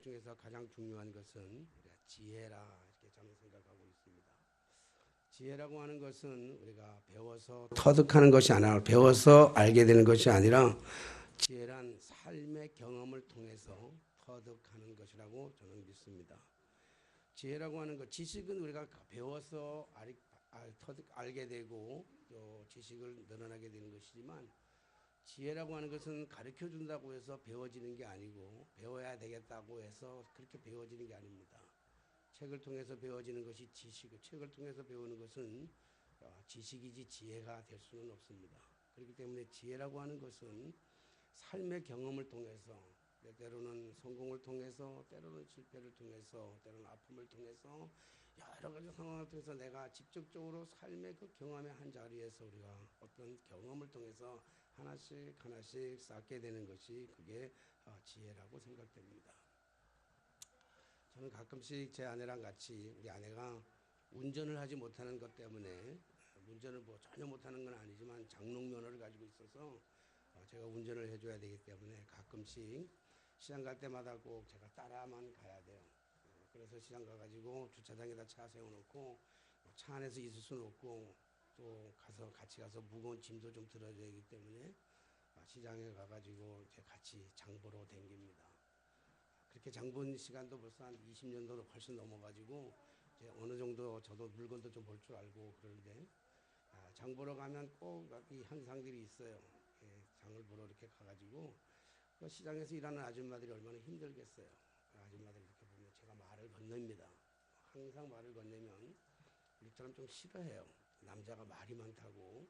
영역 중에서 가장 중요한 것은 우리가 지혜라 이렇게 저는 생각하고 있습니다. 지혜라고 하는 것은 우리가 배워서 터득하는 것이 아니라 배워서 알게 되는 것이 아니라 지혜란 삶의 경험을 통해서 터득하는 것이라고 저는 믿습니다. 지혜라고 하는 것, 지식은 우리가 배워서 알게 되고 또 지식을 늘어나게 되는 것이지만 지혜라고 하는 것은 가르쳐 준다고 해서 배워지는 게 아니고 배워야 되겠다고 해서 그렇게 배워지는 게 아닙니다. 책을 통해서 배워지는 것이 지식이고 책을 통해서 배우는 것은 지식이지 지혜가 될 수는 없습니다. 그렇기 때문에 지혜라고 하는 것은 삶의 경험을 통해서 때로는 성공을 통해서 때로는 실패를 통해서 때로는 아픔을 통해서 여러 가지 상황을 통해서 내가 직접적으로 삶의 그 경험의 한 자리에서 우리가 어떤 경험을 통해서 하나씩 쌓게 되는 것이 그게 지혜라고 생각됩니다. 저는 가끔씩 제 아내랑 같이 우리 아내가 운전을 하지 못하는 것 때문에 운전을 뭐 전혀 못하는 건 아니지만 장롱 면허를 가지고 있어서 제가 운전을 해줘야 되기 때문에 가끔씩 시장 갈 때마다 꼭 제가 따라만 가야 돼요. 그래서 시장 가가지고 주차장에다 차 세워놓고 차 안에서 있을 수는 없고 또 같이 가서 무거운 짐도 좀 들어야 되기 때문에 시장에 가가지고 이제 같이 장 보러 다닙니다. 그렇게 장 본 시간도 벌써 한 20년도 훨씬 넘어가지고 이제 어느 정도 저도 물건도 좀 볼 줄 알고 그러는데 장 보러 가면 꼭 이 현상들이 있어요. 장을 보러 이렇게 가가지고 그 시장에서 일하는 아줌마들이 얼마나 힘들겠어요. 아줌마들 이렇게 보면 제가 말을 건넵니다. 항상 말을 건네면 우리처럼 좀 싫어해요. 남자가 말이 많다고.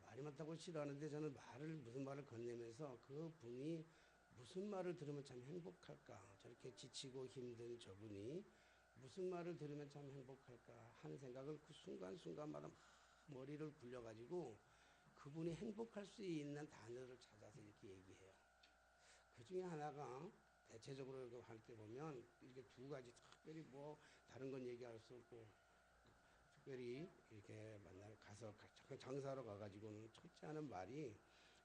말이 많다고 싫어하는데 저는 무슨 말을 건네면서 그 분이 무슨 말을 들으면 참 행복할까. 저렇게 지치고 힘든 저분이 무슨 말을 들으면 참 행복할까 하는 생각을 그 순간순간마다 막 머리를 굴려가지고 그분이 행복할 수 있는 단어를 찾아서 이렇게 얘기해요. 그 중에 하나가 대체적으로 할 때 보면 이렇게 두 가지 특별히 뭐 다른 건 얘기할 수 없고 특별히 이렇게 가서 장사하러 가가지고는 첫째 하는 말이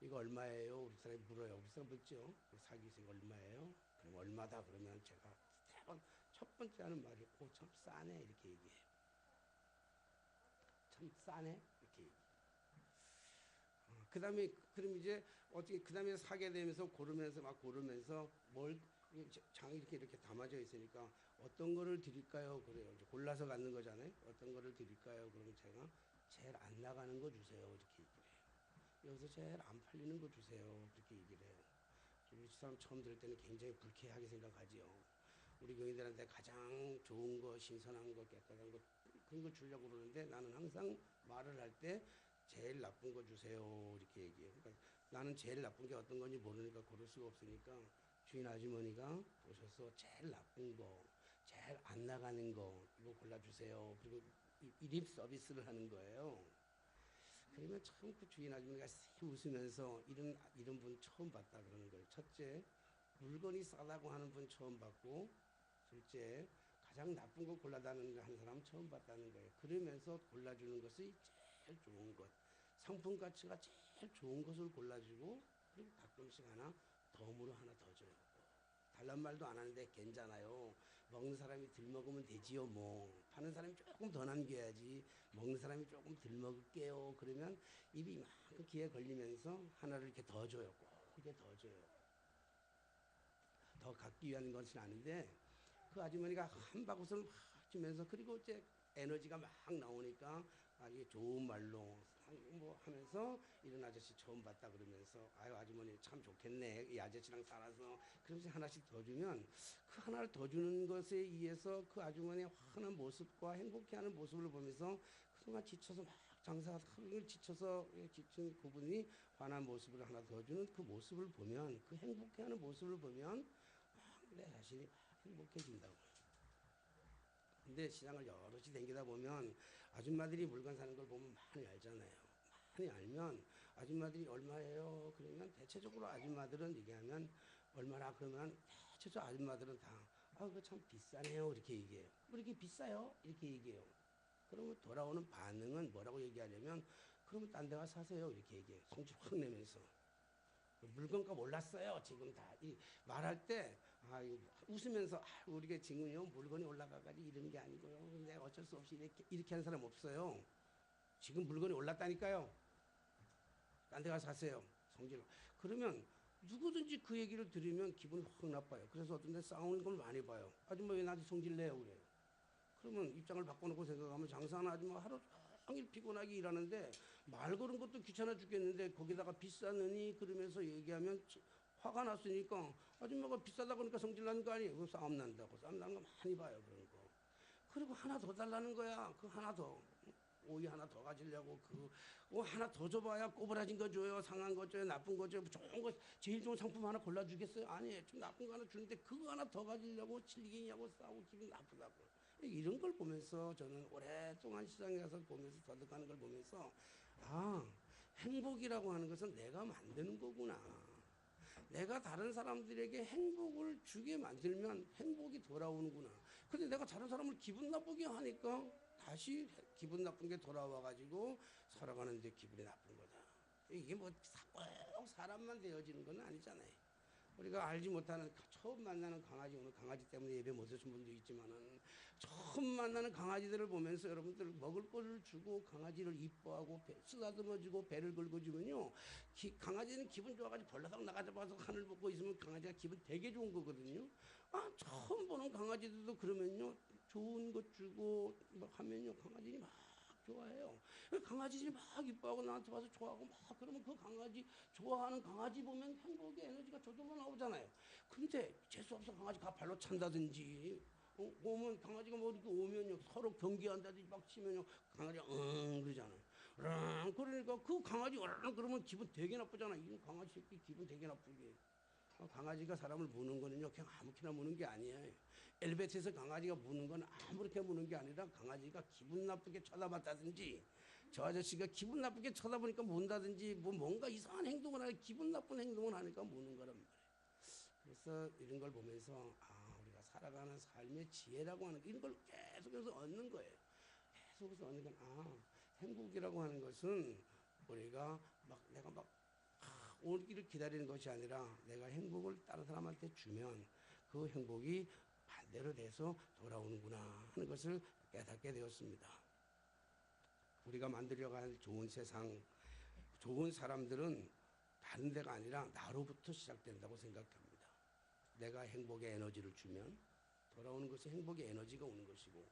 이거 얼마예요? 우리 사람이 물어요. 우리 사람 묻죠. 사기 있으니 얼마예요? 그럼 얼마다 그러면 제가 첫 번째 하는 말이 참 싸네 이렇게 얘기해요. 참 싸네 이렇게 얘기해요. 그 다음에 그럼 이제 어떻게 그 다음에 사게 되면서 고르면서 뭘 장이 이렇게 담아져 있으니까 어떤 거를 드릴까요? 그래요. 이제 골라서 갖는 거잖아요. 어떤 거를 드릴까요? 그러면 제가 제일 안 나가는 거 주세요. 이렇게 얘기를 해요. 여기서 제일 안 팔리는 거 주세요. 그렇게 얘기를 해요. 우리 사람 처음 들을 때는 굉장히 불쾌하게 생각하지요. 우리 교인들한테 가장 좋은 거, 신선한 거, 깨끗한 거 그런 거 주려고 그러는데 나는 항상 말을 할 때 제일 나쁜 거 주세요. 이렇게 얘기해요. 그러니까 나는 제일 나쁜 게 어떤 건지 모르니까 고를 수가 없으니까 주인 아주머니가 오셔서 제일 나쁜 거, 제일 안 나가는 거 이거 골라주세요. 그리고 일입 서비스를 하는 거예요. 그러면 참 그 주인 아주머니가 웃으면서 이런 분 처음 봤다 그러는 거예요. 첫째, 물건이 싸다고 하는 분 처음 봤고, 둘째, 가장 나쁜 거 골라다는 한 사람 처음 봤다는 거예요. 그러면서 골라주는 것이 제일 좋은 것, 상품 가치가 제일 좋은 것을 골라주고, 그리고 가끔씩 덤으로 하나 더 줘요. 달란 말도 안 하는데 괜찮아요. 먹는 사람이 덜 먹으면 되지요 뭐. 파는 사람이 조금 더 남겨야지. 먹는 사람이 조금 덜 먹을게요. 그러면 입이 이만큼 귀에 걸리면서 하나를 이렇게 더 줘요. 꼭 이렇게 더 줘요. 더 갖기 위한 것은 아닌데 그 아주머니가 한 바구니를 막 주면서 그리고 이제 에너지가 막 나오니까 이게 좋은 말로 뭐 하면서 이런 아저씨 처음 봤다 그러면서 아유 아주머니 참 좋겠네 이 아저씨랑 살아서 그러면서 하나씩 더 주면 그 하나를 더 주는 것에 의해서 그 아주머니의 환한 모습과 행복해하는 모습을 보면서 그동안 지쳐서 막 장사가 하루 지쳐서 지친 그분이 환한 모습을 하나 더 주는 그 모습을 보면 그 행복해하는 모습을 보면 내 자신이 행복해진다고. 근데 시장을 여럿이 다니다 보면 아줌마들이 물건 사는 걸 보면 많이 알잖아요. 많이 알면 아줌마들이 얼마예요? 그러면 대체적으로 아줌마들은 얘기하면 얼마나 그러면 대체적으로 아줌마들은 다 그거 참 비싸네요. 이렇게 얘기해요. 뭐 이렇게 비싸요? 이렇게 얘기해요. 그러면 돌아오는 반응은 뭐라고 얘기하냐면 그러면 딴 데가 사세요. 이렇게 얘기해요. 성질 확 내면서. 물건값 올랐어요. 지금 다 말할 때 웃으면서 우리가 지금요 물건이 올라가가지고 이러는 게 아니고요. 근데 어쩔 수 없이 이렇게 하는 사람 없어요. 지금 물건이 올랐다니까요. 딴 데 가서 사세요. 성질. 그러면 누구든지 그 얘기를 들으면 기분이 확 나빠요. 그래서 어떤 데 싸우는 걸 많이 봐요. 아줌마 왜 나한테 성질 내요? 그래요. 그러면 입장을 바꿔놓고 생각하면 장사하는 아줌마 하루 종일 피곤하게 일하는데 말 거는 것도 귀찮아 죽겠는데 거기다가 비싸느니 그러면서 얘기하면 화가 났으니까 아줌마가 비싸다 그러니까 성질 나는 거 아니에요. 싸움 난다고. 싸움 나는 거 많이 봐요. 그런 거. 그리고 하나 더 달라는 거야. 그 하나 더. 오이 하나 더 가지려고 하나 더 줘봐야 꼬부라진 거 줘요, 상한 거 줘요, 나쁜 거 줘요, 좋은 거 제일 좋은 상품 하나 골라주겠어요? 아니에요. 좀 나쁜 거 하나 주는데 그거 하나 더 가지려고 질기냐고 싸우고 기분 나쁘다고. 이런 걸 보면서 저는 오랫동안 시장에 가서 보면서 터득하는 걸 보면서 행복이라고 하는 것은 내가 만드는 거구나. 내가 다른 사람들에게 행복을 주게 만들면 행복이 돌아오는구나. 근데 내가 다른 사람을 기분 나쁘게 하니까 다시 기분 나쁜 게 돌아와가지고 살아가는데 기분이 나쁜 거다. 이게 뭐 꼭 사람만 되어지는 건 아니잖아요. 우리가 알지 못하는 처음 만나는 강아지, 오늘 강아지 때문에 예배 못 오신 분도 있지만은 처음 만나는 강아지들을 보면서 여러분들 먹을 거를 주고 강아지를 이뻐하고 쓰다듬어주고 배를 긁어주면요, 강아지는 기분 좋아가지고 벌러덩 나가자마자 하늘 보고 있으면 강아지가 기분 되게 좋은 거거든요. 처음 보는 강아지들도 그러면요 좋은 것 주고 막 하면요 강아지들이 막 좋아해요. 강아지들이 막 이뻐하고 나한테 와서 좋아하고 막 그러면 그 강아지 좋아하는 강아지 보면 행복의 에너지가 저절로 나오잖아요. 근데 재수없어 강아지가 발로 찬다든지 오면 강아지가 뭐 이렇게 오면요 서로 경계한다든지 막 치면요 강아지가 그러잖아요. 그러니까 그 강아지 그러면 기분 되게 나쁘잖아. 이 강아지 새끼 기분 되게 나쁘게. 강아지가 사람을 무는 거는요 그냥 아무렇게나 무는 게 아니에요. 엘리베이터에서 강아지가 무는 건 아무렇게 무는 게 아니라 강아지가 기분 나쁘게 쳐다봤다든지 저 아저씨가 기분 나쁘게 쳐다보니까 문다든지 뭔가 이상한 행동을 하니까 기분 나쁜 행동을 하니까 무는 거란 말이에요. 그래서 이런 걸 보면서 우리가 살아가는 삶의 지혜라고 하는 이런 걸 계속해서 얻는 거예요. 계속해서 얻는 건 행복이라고 하는 것은 우리가 내가 오기를 기다리는 것이 아니라 내가 행복을 다른 사람한테 주면 그 행복이 반대로 돼서 돌아오는구나 하는 것을 깨닫게 되었습니다. 우리가 만들려고 하는 좋은 세상, 좋은 사람들은 다른 데가 아니라 나로부터 시작된다고 생각합니다. 내가 행복의 에너지를 주면 돌아오는 것이 행복의 에너지가 오는 것이고,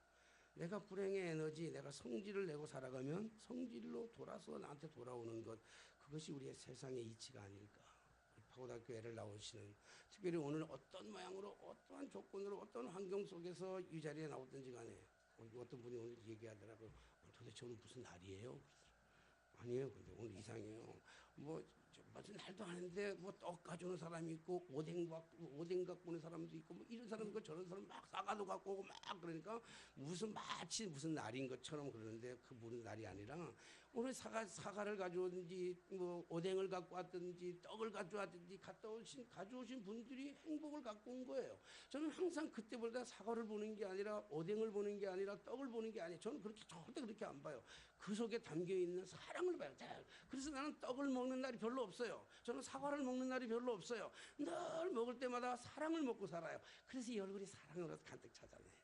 내가 불행의 에너지, 내가 성질을 내고 살아가면 성질로 돌아서 나한테 돌아오는 것, 그것이 우리의 세상의 이치가 아닐까. 파고다교회를 나오시는, 특별히 오늘 어떤 모양으로 어떠한 조건으로 어떤 환경 속에서 이 자리에 나오든지 간에 어떤 분이 오늘 얘기하더라고요. 도대체 오늘 무슨 날이에요? 아니에요. 근데 오늘 이상해요. 무슨 날도 아닌데 떡 가져오는 사람이 있고 오뎅 갖고 오는 사람도 있고 이런 사람 있고 저런 사람 막 사과도 갖고 오고 막 그러니까 마치 무슨 날인 것처럼 그러는데 그 무슨 날이 아니라 오늘 사과를 가져오든지 오뎅을 갖고 왔든지 떡을 가져왔든지 가져오신 분들이 행복을 갖고 온 거예요. 저는 항상 그때보다 사과를 보는 게 아니라 오뎅을 보는 게 아니라 떡을 보는 게 아니에요. 저는 절대 그렇게 안 봐요. 그 속에 담겨있는 사랑을 봐요. 그래서 나는 떡을 먹는 날이 별로 없어요. 저는 사과를 먹는 날이 별로 없어요. 늘 먹을 때마다 사랑을 먹고 살아요. 그래서 이 얼굴이 사랑으로 가득 차잖아요.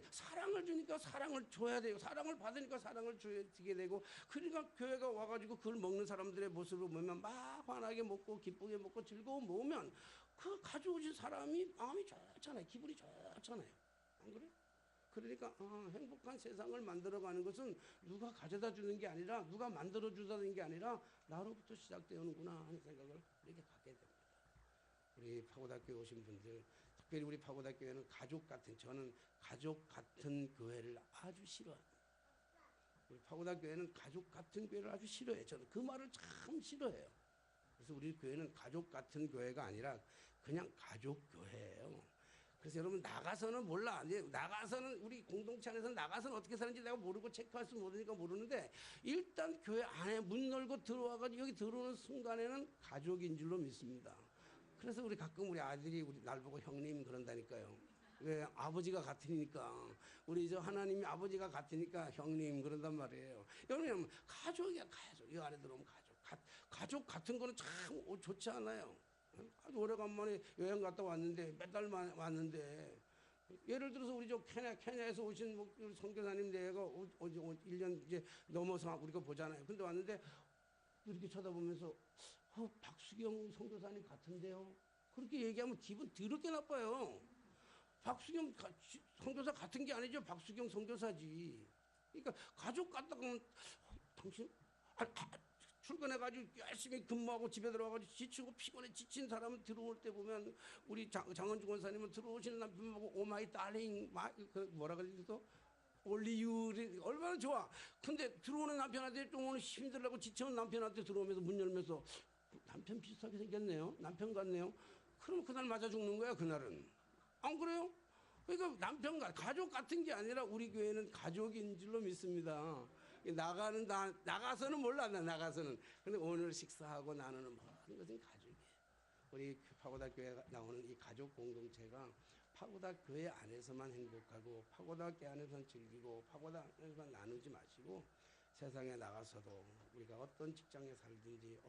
사랑을 주니까 사랑을 줘야 돼요. 사랑을 받으니까 사랑을 주게 되고, 그러니까 교회가 와가지고 그걸 먹는 사람들의 모습을 보면 막 환하게 먹고 기쁘게 먹고 즐거운 먹으면 그 가져오신 사람이 마음이 좋잖아요. 기분이 좋잖아요. 안 그래요? 그러니까 행복한 세상을 만들어가는 것은 누가 가져다 주는 게 아니라 누가 만들어 주다는 게 아니라 나로부터 시작되는구나 하는 생각을 이렇게 갖게 됩니다. 우리 파고다교회 오신 분들, 특별히 우리 파고다교회는 저는 가족 같은 교회를 아주 싫어합니다. 우리 파고다교회는 가족 같은 교회를 아주 싫어해요. 저는 그 말을 참 싫어해요. 그래서 우리 교회는 가족 같은 교회가 아니라 그냥 가족 교회예요. 그래서 여러분 나가서는 몰라. 나가서는 우리 공동체 안에서 나가서는 어떻게 사는지 내가 모르고 체크할 수 모르니까 모르는데 일단 교회 안에 문 열고 들어와가지고 여기 들어오는 순간에는 가족인 줄로 믿습니다. 그래서 가끔 우리 아들이 날 보고 형님 그런다니까요. 왜? 아버지가 같으니까. 우리 하나님이 아버지가 같으니까 형님 그런단 말이에요. 여러분 가족이야 가족. 이 안에 들어오면 가족 같은 거는 참 좋지 않아요. 아주 오래간만에 여행 갔다 왔는데 몇 달 만에 왔는데 예를 들어서 우리 저 케냐에서 오신 우리 선교사님 내가 1년 이제 넘어서 우리가 보잖아요. 근데 왔는데 이렇게 쳐다보면서 박수경 선교사님 같은데요. 그렇게 얘기하면 기분 더럽게 나빠요. 박수경 선교사 같은 게 아니죠. 박수경 선교사지. 그러니까 가족 같다 그러면 당신 출근해가지고 열심히 근무하고 집에 들어와가지고 지치고 피곤해 지친 사람은 들어올 때 보면 우리 장은주 권사님은 들어오시는 남편 보고 오 마이 달링 뭐라 그러죠? 올리유 얼마나 좋아. 근데 들어오는 남편한테 좀 오늘 힘들라고 지쳐온 남편한테 들어오면서 문 열면서 남편 비슷하게 생겼네요. 남편 같네요. 그럼 그날 맞아 죽는 거야 그날은. 안 그래요? 그러니까 남편과 가족 같은 게 아니라 우리 교회는 가족인 줄로 믿습니다. 나가서는 몰라 나가서는. 근데 오늘 식사하고 나누는 모든 것은 가족이에요. 우리 파고다 교회 나오는 이 가족 공동체가 파고다 교회 안에서만 행복하고 파고다 교회 안에서만 즐기고 파고다 안에서만 나누지 마시고 세상에 나가서도 우리가 어떤 직장에 살든지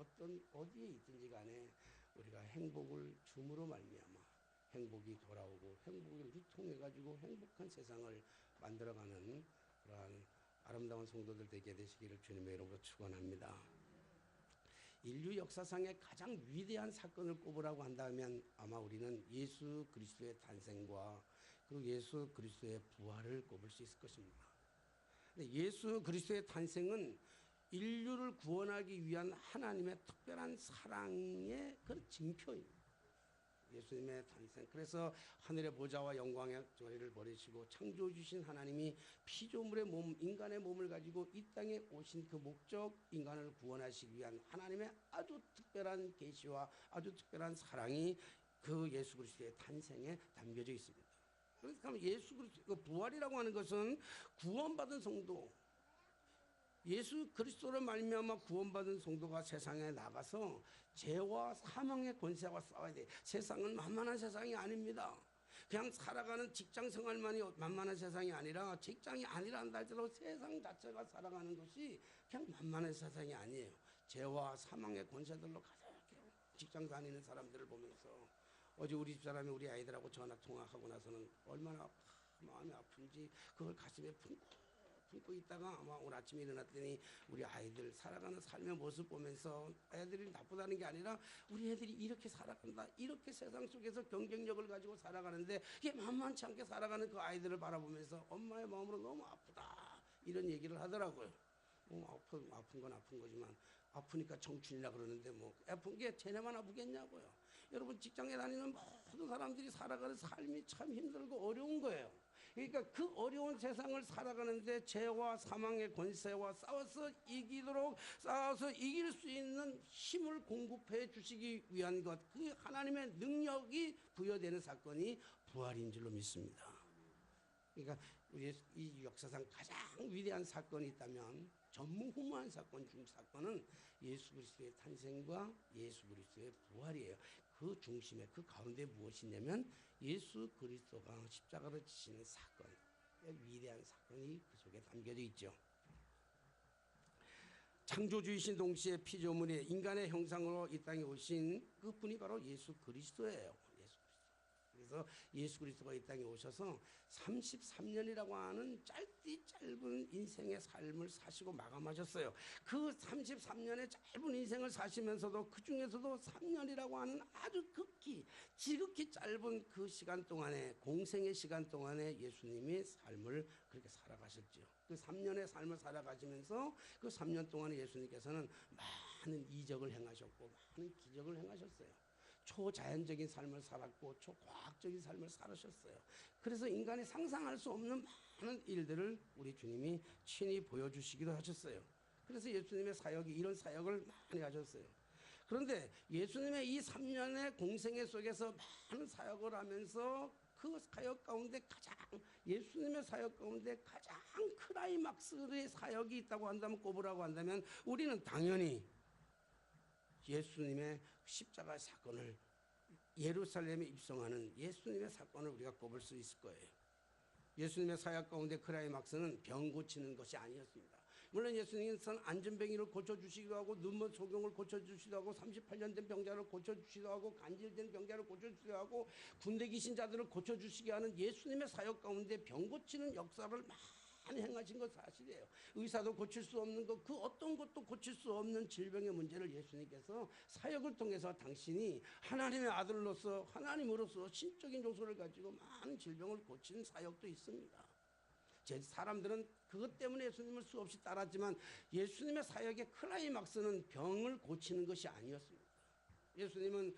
어디에 있든지 간에 우리가 행복을 줌으로 말미암아 행복이 돌아오고 행복을 유통해 가지고 행복한 세상을 만들어가는 그러한 아름다운 성도들 되게 되시기를 주님의 이름으로 축원합니다. 인류 역사상의 가장 위대한 사건을 꼽으라고 한다면 아마 우리는 예수 그리스도의 탄생과 그리고 예수 그리스도의 부활을 꼽을 수 있을 것입니다. 근데 예수 그리스도의 탄생은 인류를 구원하기 위한 하나님의 특별한 사랑의 그 징표입니다. 예수님의 탄생. 그래서 하늘의 보좌와 영광의 저리를 버리시고 창조해 주신 하나님이 피조물의 몸, 인간의 몸을 가지고 이 땅에 오신 그 목적, 인간을 구원하시기 위한 하나님의 아주 특별한 계시와 아주 특별한 사랑이 그 예수 그리스도의 탄생에 담겨져 있습니다. 그래서 예수 그리스도 부활이라고 하는 것은 구원받은 성도, 예수 그리스도로 말미암아 구원받은 성도가 세상에 나가서 죄와 사망의 권세와 싸워야 돼. 세상은 만만한 세상이 아닙니다. 그냥 살아가는 직장 생활만이 만만한 세상이 아니라 직장이 아니란다 할지라도 세상 자체가 살아가는 것이 그냥 만만한 세상이 아니에요. 죄와 사망의 권세들로 가득해요. 직장 다니는 사람들을 보면서 어제 우리 집사람이 우리 아이들하고 전화 통화하고 나서는 얼마나 마음이 아픈지 그걸 가슴에 품고 있다가 아마 오늘 아침에 일어났더니 우리 아이들 살아가는 삶의 모습 보면서 애들이 나쁘다는 게 아니라 우리 애들이 이렇게 살아간다, 이렇게 세상 속에서 경쟁력을 가지고 살아가는데 이게 만만치 않게 살아가는 그 아이들을 바라보면서 엄마의 마음으로 너무 아프다 이런 얘기를 하더라고요. 아픈 건 아픈 거지만 아프니까 청춘이라 그러는데 뭐 아픈 게 쟤네만 아프겠냐고요. 여러분 직장에 다니는 모든 사람들이 살아가는 삶이 참 힘들고 어려운 거예요. 그러니까 그 어려운 세상을 살아가는데 죄와 사망의 권세와 싸워서 이길 수 있는 힘을 공급해 주시기 위한 것, 그 하나님의 능력이 부여되는 사건이 부활인 줄로 믿습니다. 그러니까 우리 이 역사상 가장 위대한 사건이 있다면 전무후무한 사건 중 사건은 예수 그리스도의 탄생과 예수 그리스도의 부활이에요. 그 중심에 그 가운데 무엇이냐면 예수 그리스도가 십자가로 지시는 사건, 위대한 사건이 그 속에 담겨져 있죠. 창조주이신 동시에 피조물의 인간의 형상으로 이 땅에 오신 그분이 바로 예수 그리스도예요. 그래서 예수 그리스도가 이 땅에 오셔서 33년이라고 하는 짧은 인생의 삶을 사시고 마감하셨어요. 그 33년의 짧은 인생을 사시면서도 그 중에서도 3년이라고 하는 아주 지극히 짧은 그 시간 동안에, 공생의 시간 동안에 예수님이 삶을 그렇게 살아가셨죠. 그 3년의 삶을 살아가시면서 그 3년 동안에 예수님께서는 많은 이적을 행하셨고 많은 기적을 행하셨어요. 초자연적인 삶을 살았고 초과학적인 삶을 살으셨어요. 그래서 인간이 상상할 수 없는 많은 일들을 우리 주님이 친히 보여주시기도 하셨어요. 그래서 예수님의 사역이 이런 사역을 많이 하셨어요. 그런데 예수님의 이 3년의 공생애 속에서 많은 사역을 하면서 그 사역 가운데 예수님의 사역 가운데 가장 클라이막스의 사역이 있다고 한다면 꼽으라고 한다면 우리는 당연히 예수님의 십자가 사건을, 예루살렘에 입성하는 예수님의 사건을 우리가 꼽을 수 있을 거예요. 예수님의 사역 가운데 클라이막스는 병 고치는 것이 아니었습니다. 물론 예수님은 안전뱅이를 고쳐주시기도 하고 눈먼 소경을 고쳐주시기도 하고 38년 된 병자를 고쳐주시기도 하고 간질된 병자를 고쳐주시기도 하고 군대 귀신 자들을 고쳐주시게 하는 예수님의 사역 가운데 병 고치는 역사를 많이 행하신 것 사실이에요. 의사도 고칠 수 없는 것, 그 어떤 것도 고칠 수 없는 질병의 문제를 예수님께서 사역을 통해서 당신이 하나님의 아들로서 하나님으로서 신적인 요소를 가지고 많은 질병을 고친 사역도 있습니다. 제 사람들은 그것 때문에 예수님을 수없이 따랐지만 예수님의 사역의 클라이막스는 병을 고치는 것이 아니었습니다. 예수님은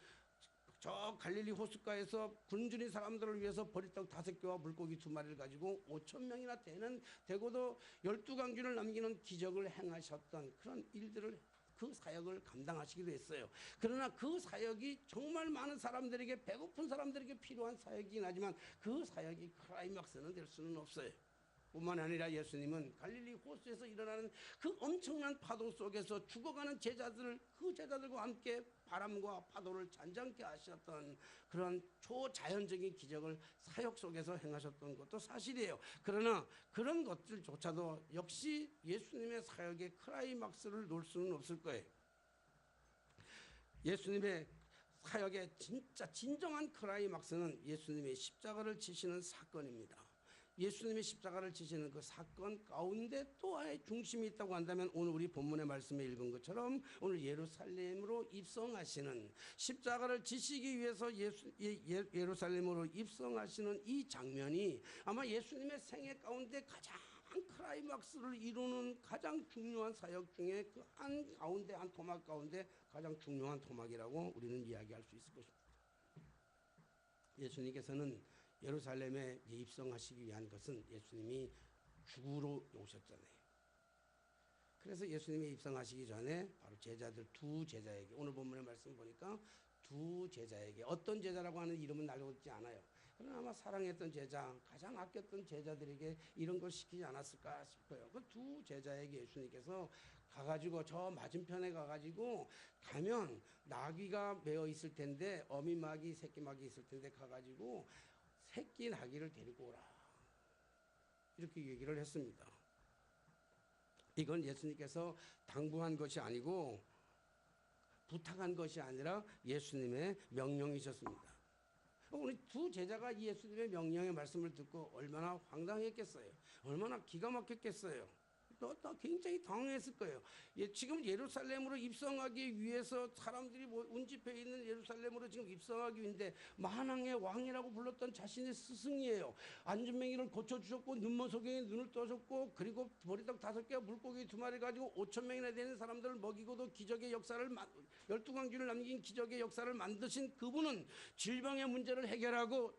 저 갈릴리 호숫가에서 굶주린 사람들을 위해서 보리떡 5개와 물고기 2마리를 가지고 5,000명이나 되고도 12강균을 남기는 기적을 행하셨던 그런 일들을, 그 사역을 감당하시기도 했어요. 그러나 그 사역이 정말 많은 사람들에게, 배고픈 사람들에게 필요한 사역이긴 하지만 그 사역이 클라이막스는 될 수는 없어요. 뿐만 아니라 예수님은 갈릴리 호수에서 일어나는 그 엄청난 파도 속에서 죽어가는 제자들을, 그 제자들과 함께 바람과 파도를 잔잔케 하셨던 그런 초자연적인 기적을 사역 속에서 행하셨던 것도 사실이에요. 그러나 그런 것들조차도 역시 예수님의 사역의 클라이막스를 놓을 수는 없을 거예요. 예수님의 사역의 진짜 진정한 클라이막스는 예수님의 십자가를 지시는 사건입니다. 예수님이 십자가를 지시는 그 사건 가운데 또 하나의 중심이 있다고 한다면 오늘 우리 본문의 말씀에 읽은 것처럼 오늘 예루살렘으로 입성하시는, 십자가를 지시기 위해서 예루살렘으로 입성하시는 이 장면이 아마 예수님의 생애 가운데 가장 클라이막스를 이루는 가장 중요한 사역 중에 그 한 가운데, 한 토막 가운데 가장 중요한 토막이라고 우리는 이야기할 수 있을 것입니다. 예수님께서는 예루살렘에 입성하시기 위한 것은 예수님이 죽으러 오셨잖아요. 그래서 예수님이 입성하시기 전에 바로 제자들, 두 제자에게, 오늘 본문의 말씀 보니까 두 제자에게, 어떤 제자라고 하는 이름은 알려지지 않아요. 그러나 아마 사랑했던 제자, 가장 아꼈던 제자들에게 이런 걸 시키지 않았을까 싶어요. 그 두 제자에게 예수님께서 가가지고 저 맞은편에 가가지고 가면 나귀가 메어 있을 텐데, 어미 마귀, 새끼 마귀 있을 텐데 가가지고 새끼 나귀를 데리고 오라, 이렇게 얘기를 했습니다. 이건 예수님께서 당부한 것이 아니고 부탁한 것이 아니라 예수님의 명령이셨습니다. 우리 두 제자가 이 예수님의 명령의 말씀을 듣고 얼마나 황당했겠어요. 얼마나 기가 막혔겠어요. 또 굉장히 당황했을 거예요. 지금 예루살렘으로 입성하기 위해서 사람들이 운집해 있는 예루살렘으로 지금 입성하기 위해서 만왕의 왕이라고 불렀던 자신의 스승이에요. 안전뱅이를 고쳐주셨고 눈먼 소경이 눈을 떠줬고, 그리고 보리떡 5개와 물고기 2마리 가지고 5,000명이나 되는 사람들을 먹이고도 기적의 역사를, 12강균을 남긴 기적의 역사를 만드신 그분은 질병의 문제를 해결하고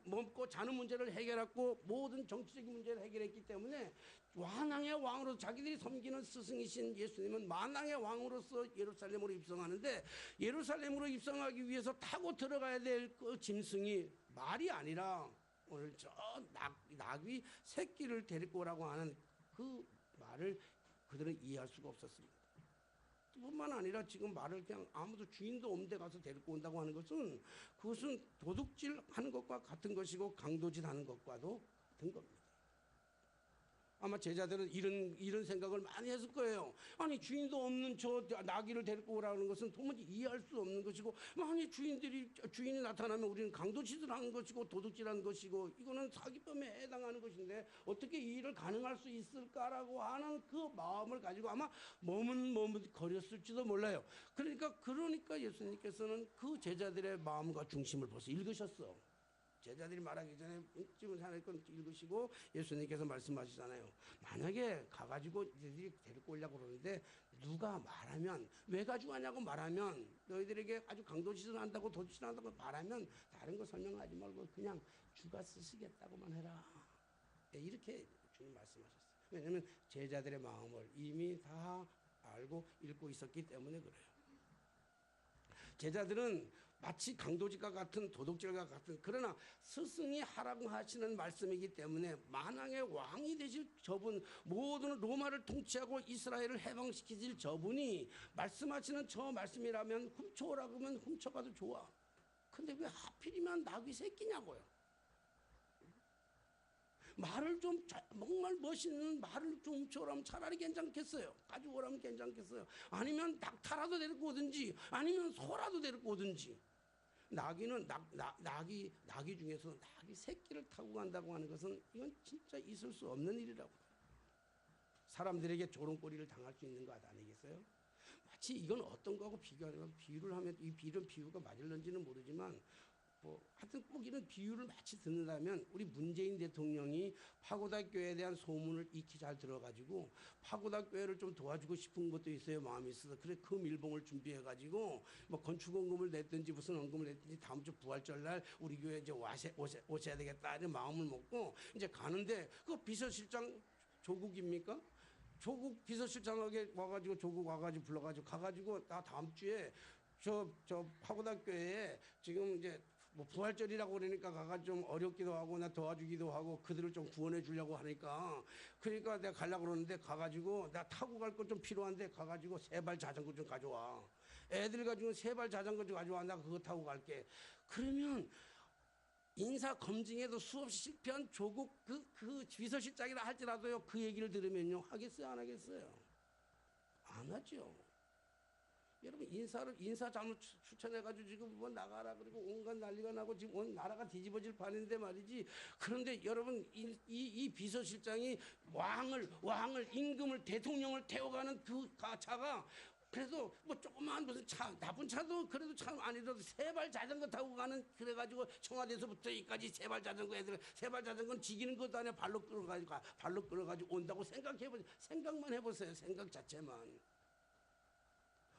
먹고 자는 문제를 해결했고 모든 정치적인 문제를 해결했기 때문에 만왕의 왕으로, 자기들이 섬기는 스승이신 예수님은 만왕의 왕으로서 예루살렘으로 입성하는데, 예루살렘으로 입성하기 위해서 타고 들어가야 될 그 짐승이 말이 아니라 오늘 저 나귀 새끼를 데리고 오라고 하는 그 말을 그들은 이해할 수가 없었습니다. 뿐만 아니라 지금 말을 그냥 아무도 주인도 없는 데 가서 데리고 온다고 하는 것은, 그것은 도둑질 하는 것과 같은 것이고 강도질 하는 것과도 같은 겁니다. 아마 제자들은 이런 생각을 많이 했을 거예요. 아니, 주인도 없는 저 나귀를 데리고 오라는 것은 도무지 이해할 수 없는 것이고, 아니 주인이 나타나면 우리는 강도짓을 것이고 도둑질하는 것이고 이거는 사기범에 해당하는 것인데 어떻게 이 일을 가능할 수 있을까라고 하는 그 마음을 가지고 아마 머뭇거렸을지도 몰라요. 그러니까 예수님께서는 그 제자들의 마음과 중심을 벌써 읽으셨어. 제자들이 말하기 전에 지금 하나님 읽으시고 예수님께서 말씀하시잖아요. 만약에 가가지고 너희들이 데리고 오려고 그러는데 누가 말하면, 왜 가지고 가냐고 말하면, 너희들에게 아주 강도짓을 한다고 도둑질 한다고 말하면 다른 거 설명하지 말고 그냥 주가 쓰시겠다고만 해라. 이렇게 주님 말씀하셨어요. 왜냐하면 제자들의 마음을 이미 다 알고 읽고 있었기 때문에 그래요. 제자들은 마치 강도질과 같은, 도둑질과 같은, 그러나 스승이 하라고 하시는 말씀이기 때문에 만왕의 왕이 되실 저분, 모든 로마를 통치하고 이스라엘을 해방시키실 저분이 말씀하시는 저 말씀이라면 훔쳐오라고 하면 훔쳐가도 좋아. 근데 왜 하필이면 나귀 새끼냐고요. 말을 좀 정말 멋있는 말을 좀 훔쳐오라면 차라리 괜찮겠어요. 가지고 오라면 괜찮겠어요. 아니면 낙타라도 데리고 오든지 아니면 소라도 데리고 오든지. 나귀는 나귀 중에서 나귀 새끼를 타고 간다고 하는 것은 이건 진짜 있을 수 없는 일이라고. 사람들에게 조롱거리를 당할 수 있는 것 아니겠어요? 마치 이건 어떤 거하고 비교하면 비유를 하면 이런 비유가 맞을런지는 모르지만 하여튼 꼭 이런 비유를 마치 듣는다면 우리 문재인 대통령이 파고다 교회에 대한 소문을 익히 잘 들어가지고 파고다 교회를 좀 도와주고 싶은 것도 있어요. 마음이 있어서. 그래 그 밀봉을 준비해가지고 뭐 건축원금을 냈든지 무슨 원금을 냈든지 다음 주 부활절 날 우리 교회 이제 오셔야 되겠다 이런 마음을 먹고 이제 가는데 그 비서실장 조국입니까? 조국 비서실장에게 와가지고 조국 와가지고 불러가지고 가가지고 나 다음 주에 저 파고다 교회에 지금 이제 뭐 부활절이라고 그러니까 가가 좀 어렵기도 하고 나 도와주기도 하고 그들을 좀 구원해 주려고 하니까 그러니까 내가 가려고 그러는데 가가지고 나 타고 갈 것 좀 필요한데 가가지고 세발 자전거 좀 가져와. 애들 가지고 세발 자전거 좀 가져와. 나 그거 타고 갈게. 그러면 인사 검증에도 수없이 실패한 조국 그 비서실장이라 할지라도요 그 얘기를 들으면요 하겠어요 안 하겠어요? 안 하죠. 여러분 인사 잘못 추천해가지고 지금 뭐 나가라 그리고 온갖 난리가 나고 지금 온 나라가 뒤집어질 판인데 말이지. 그런데 여러분 이 비서실장이 왕을 임금을 대통령을 태워가는 그 차가 그래서 뭐 조그만 무슨 차 나쁜 차도 그래도 참 아니라도 세발 자전거 타고 가는 그래가지고 청와대에서부터 여기까지 세발 자전거 애들 세발 자전거는 지기는 것도 아니라 발로 끌어가지고 온다고 생각해보세요. 생각만 해보세요. 생각 자체만.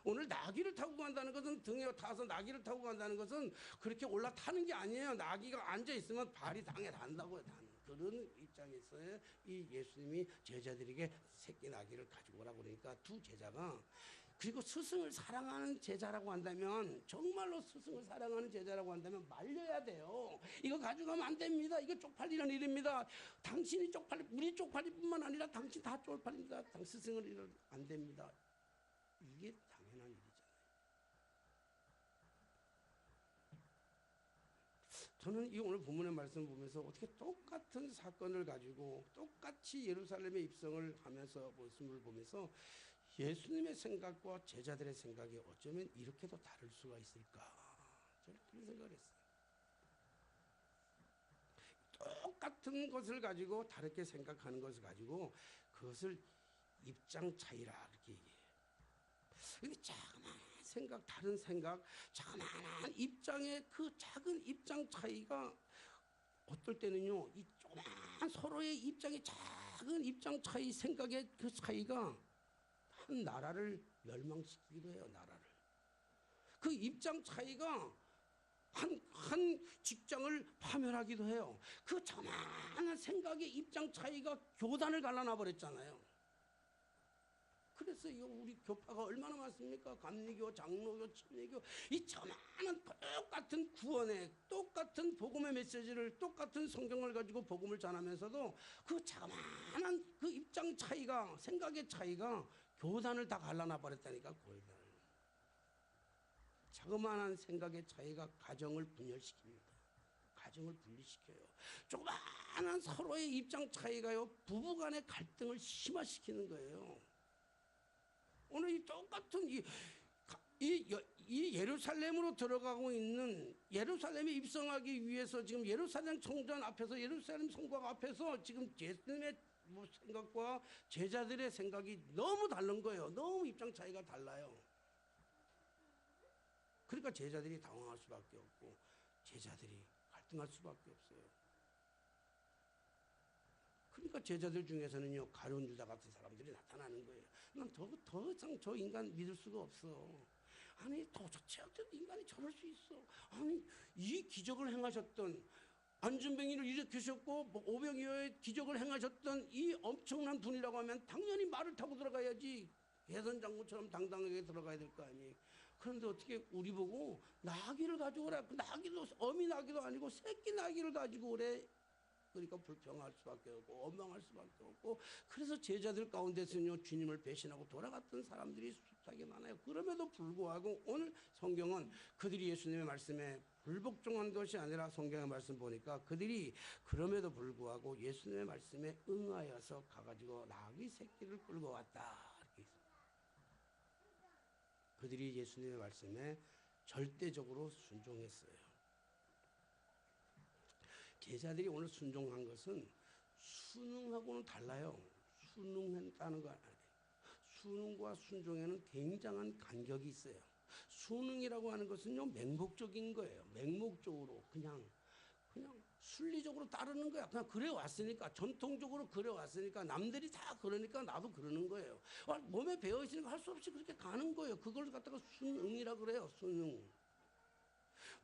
오늘 나귀를 타고 간다는 것은 등에 타서 나귀를 타고 간다는 것은 그렇게 올라타는 게 아니에요. 나귀가 앉아 있으면 발이 당에 닿는다고요. 그런 입장에서의 이 예수님이 제자들에게 새끼 나귀를 가지고 오라고 그러니까 두 제자가 그리고 스승을 사랑하는 제자라고 한다면 정말로 스승을 사랑하는 제자라고 한다면 말려야 돼요. 이거 가져가면 안 됩니다. 이거 쪽팔리는 일입니다. 당신이 우리 쪽팔릴 뿐만 아니라 당신 다 쪽팔립니다. 스승을 이러면 안 됩니다. 이게 당연한 일이잖아요. 저는 이 오늘 본문의 말씀을 보면서 어떻게 똑같은 사건을 가지고 똑같이 예루살렘에 입성을 하면서 모습을 보면서 예수님의 생각과 제자들의 생각이 어쩌면 이렇게도 다를 수가 있을까? 저는 그런 생각을 했어요. 똑같은 것을 가지고 다르게 생각하는 것을 가지고 그것을 입장 차이라 이렇게 얘기해요. 이게 자그마한 생각, 다른 생각, 자그마한 입장의 그 작은 입장 차이가 어떨 때는요, 이 조그마한 서로의 입장의 작은 입장 차이, 생각의 그 차이가 한 나라를 멸망시키기도 해요, 나라를. 그 입장 차이가 한 직장을 파멸하기도 해요. 그 자그마한 생각의 입장 차이가 교단을 갈라놔 버렸잖아요. 그래서 우리 교파가 얼마나 많습니까? 감리교, 장로교, 침례교 이 저만한 똑같은 구원의 똑같은 복음의 메시지를 똑같은 성경을 가지고 복음을 전하면서도 그 자그마한 그 입장 차이가 생각의 차이가 교단을 다 갈라놔 버렸다니까. 교단을. 자그마한 생각의 차이가 가정을 분열시킵니다. 가정을 분리시켜요. 조그마한 서로의 입장 차이가요 부부간의 갈등을 심화시키는 거예요. 오늘 이 똑같은 이 예루살렘으로 들어가고 있는 예루살렘에 입성하기 위해서 지금 예루살렘 성전 앞에서 예루살렘 성곽 앞에서 지금 예수님의 생각과 제자들의 생각이 너무 다른 거예요. 너무 입장 차이가 달라요. 그러니까 제자들이 당황할 수밖에 없고 제자들이 갈등할 수밖에 없어요. 그러니까 제자들 중에서는요 가룟 유다 같은 사람들이 나타나는 거예요. 난 더 이상 저 인간 믿을 수가 없어. 아니 도대체 어떤 인간이 저럴 수 있어. 아니 이 기적을 행하셨던 안진뱅이를 일으키셨고 오병이어의 기적을 행하셨던 이 엄청난 분이라고 하면 당연히 말을 타고 들어가야지. 예선장군처럼 당당하게 들어가야 될 거 아니에요. 그런데 어떻게 우리 보고 나귀를 가져오라. 그 나귀도 어미 나귀도 아니고 새끼 나귀를 가지고 오래. 그러니까 불평할 수밖에 없고 원망할 수밖에 없고 그래서 제자들 가운데서는요 주님을 배신하고 돌아갔던 사람들이 숱하게 많아요. 그럼에도 불구하고 오늘 성경은 그들이 예수님의 말씀에 불복종한 것이 아니라 성경의 말씀 보니까 그들이 그럼에도 불구하고 예수님의 말씀에 응하여서 가가지고 나귀 새끼를 끌고 왔다. 이렇게 있습니다. 그들이 예수님의 말씀에 절대적으로 순종했어요. 제자들이 오늘 순종한 것은 순응하고는 달라요. 순응했다는 거 아니에요. 순응과 순종에는 굉장한 간격이 있어요. 순응이라고 하는 것은요, 맹목적인 거예요. 맹목적으로 그냥 순리적으로 따르는 거야. 그냥 그래 왔으니까, 전통적으로 그래 왔으니까, 남들이 다 그러니까 나도 그러는 거예요. 몸에 배어 있으니까 할 수 없이 그렇게 가는 거예요. 그걸 갖다가 순응이라 그래요. 순응.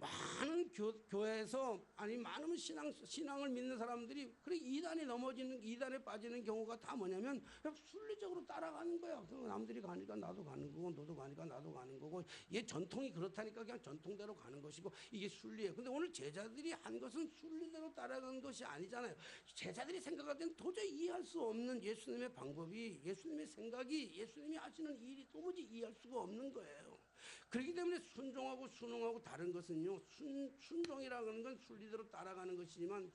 많은 교회에서 아니 많은 신앙을 믿는 사람들이 그래 이단에 빠지는 경우가 다 뭐냐면 그냥 순리적으로 따라가는 거야. 남들이 가니까 나도 가는 거고 너도 가니까 나도 가는 거고 얘 전통이 그렇다니까 그냥 전통대로 가는 것이고 이게 순리예요. 근데 오늘 제자들이 한 것은 순리대로 따라가는 것이 아니잖아요. 제자들이 생각할 때는 도저히 이해할 수 없는 예수님의 방법이, 예수님의 생각이, 예수님이 하시는 일이 도무지 이해할 수가 없는 거예요. 그렇기 때문에 순종하고 순응하고 다른 것은요, 순종이라는 건 순리대로 따라가는 것이지만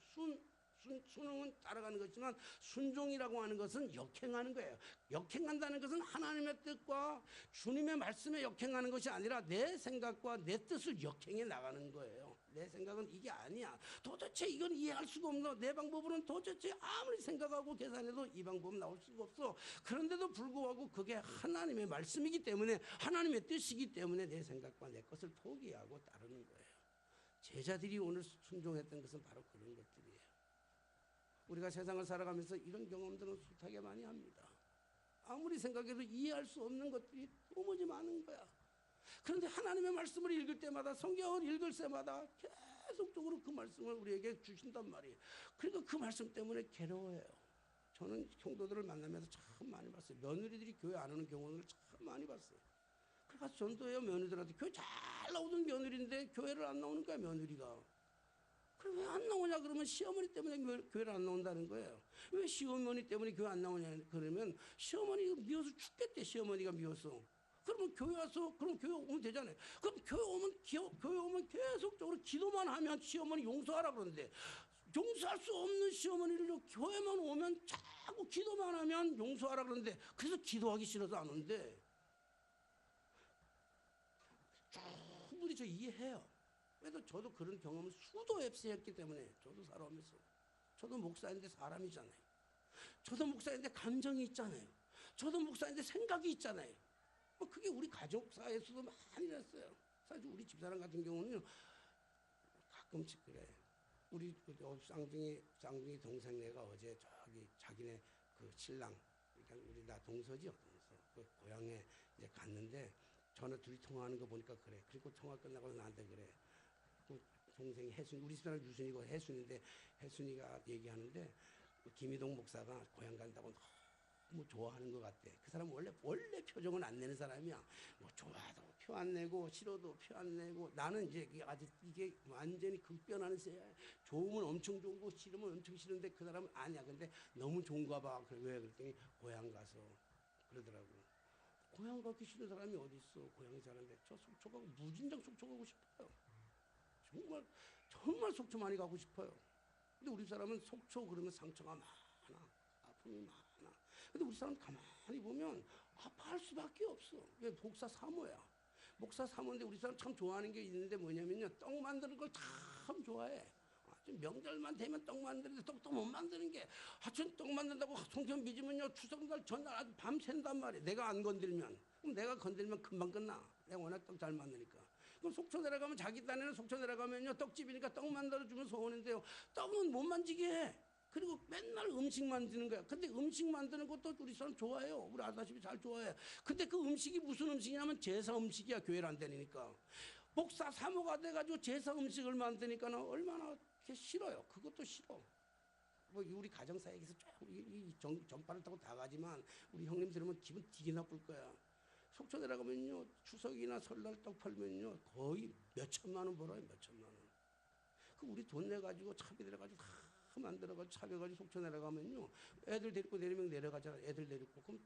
순응은 따라가는 것이지만 순종이라고 하는 것은 역행하는 거예요. 역행한다는 것은 하나님의 뜻과 주님의 말씀에 역행하는 것이 아니라 내 생각과 내 뜻을 역행해 나가는 거예요. 내 생각은 이게 아니야. 도대체 이건 이해할 수가 없어. 내 방법으로는 도대체 아무리 생각하고 계산해도 이 방법은 나올 수가 없어. 그런데도 불구하고 그게 하나님의 말씀이기 때문에 하나님의 뜻이기 때문에 내 생각과 내 것을 포기하고 따르는 거예요. 제자들이 오늘 순종했던 것은 바로 그런 것들이에요. 우리가 세상을 살아가면서 이런 경험들은 숱하게 많이 합니다. 아무리 생각해도 이해할 수 없는 것들이 도무지 많은 거야. 그런데 하나님의 말씀을 읽을 때마다, 성경을 읽을 때마다 계속적으로 그 말씀을 우리에게 주신단 말이에요. 그러니까 그 말씀 때문에 괴로워해요. 저는 성도들을 만나면서 참 많이 봤어요. 며느리들이 교회 안 오는 경우를 참 많이 봤어요. 그래서 전도해요. 며느리들한테 교회 잘 나오던 며느리인데 교회를 안 나오는 거야, 며느리가. 그럼 왜 안 나오냐 그러면 시어머니 때문에 교회를 안 나온다는 거예요. 왜 시어머니 때문에 교회 안 나오냐 그러면 시어머니가 미워서 죽겠대. 시어머니가 미워서. 그러면 교회 와서 그럼 교회 오면 되잖아요. 그럼 교회 오면 계속적으로 기도만 하면 시어머니 용서하라 그러는데 용서할 수 없는 시어머니를 교회만 오면 자꾸 기도만 하면 용서하라 그러는데 그래서 기도하기 싫어서 안 오는데 충분히 저 이해해요. 그래도 저도 그런 경험을 수도 없이 했기 때문에 저도 살아오면서 저도 목사인데 사람이잖아요. 저도 목사인데 감정이 있잖아요. 저도 목사인데 생각이 있잖아요. 그게 우리 가족사에서도 많이 났어요. 사실 우리 집사람 같은 경우는 가끔씩 그래. 우리 쌍둥이 동생네가 어제 저기 자기네 그 신랑, 그러니까 우리 나 동서지요, 동서. 그 고향에 이제 갔는데 전화 둘이 통화하는 거 보니까 그래. 그리고 통화 끝나고 나한테 그래. 그 동생이 혜순이, 우리 집사람 유순이고 혜순인데 혜순이가 얘기하는데 김희동 목사가 고향 간다고 너무 좋아하는 것 같대. 그 사람 원래 표정은 안 내는 사람이야. 뭐 좋아도 표 안 내고 싫어도 표 안 내고 나는 이제 이게 완전히 극변하는 세야. 좋으면 엄청 좋고 싫으면 엄청 싫은데 그 사람은 아니야. 근데 너무 좋은가 봐. 왜 그랬더니 고향 가서 그러더라고. 고향 가기 싫은 사람이 어디 있어? 고향 사는데 저 속초 가고 무진장 속초 가고 싶어요. 정말 속초 많이 가고 싶어요. 근데 우리 사람은 속초 그러면 상처가 많아. 아픔이 많아. 근데 우리 사람 가만히 보면 아파할 수밖에 없어. 왜? 목사 사모야. 목사 사모인데 우리 사람 참 좋아하는 게 있는데 뭐냐면요. 떡 만드는 걸 참 좋아해. 명절만 되면 떡 만드는데 떡도 못 만드는 게 하여튼 떡 만든다고 송편 빚으면요. 추석날 전날 아주 밤샌단 말이야. 내가 안 건들면. 그럼 내가 건들면 금방 끝나. 내가 워낙 떡 잘 만드니까. 그럼 속초 내려가면 자기 딴에는 속초 내려가면요. 떡집이니까 떡 만들어주면 소원인데요. 떡은 못 만지게 해. 그리고 맨날 음식 만드는 거야. 근데 음식 만드는 것도 우리 사람 좋아해요. 우리 아다시피 잘 좋아해. 근데 그 음식이 무슨 음식이냐면 제사 음식이야. 교회를 안 다니니까. 목사 사모가 돼가지고 제사 음식을 만드니까는 얼마나 싫어요. 그것도 싫어. 뭐 우리 가정사역에서 전파를 타고 다 가지만 우리 형님 들으면 기분 되게 나쁠 거야. 속초 내려가면요. 추석이나 설날 떡 팔면요. 거의 몇 천만 원 벌어요. 몇 천만 원. 그 우리 돈 내가지고 차비 내려가지고 다 만들어가지고 차려가지고 속초 내려가면요. 애들 데리고 내리면 내려가잖아. 애들 데리고. 그럼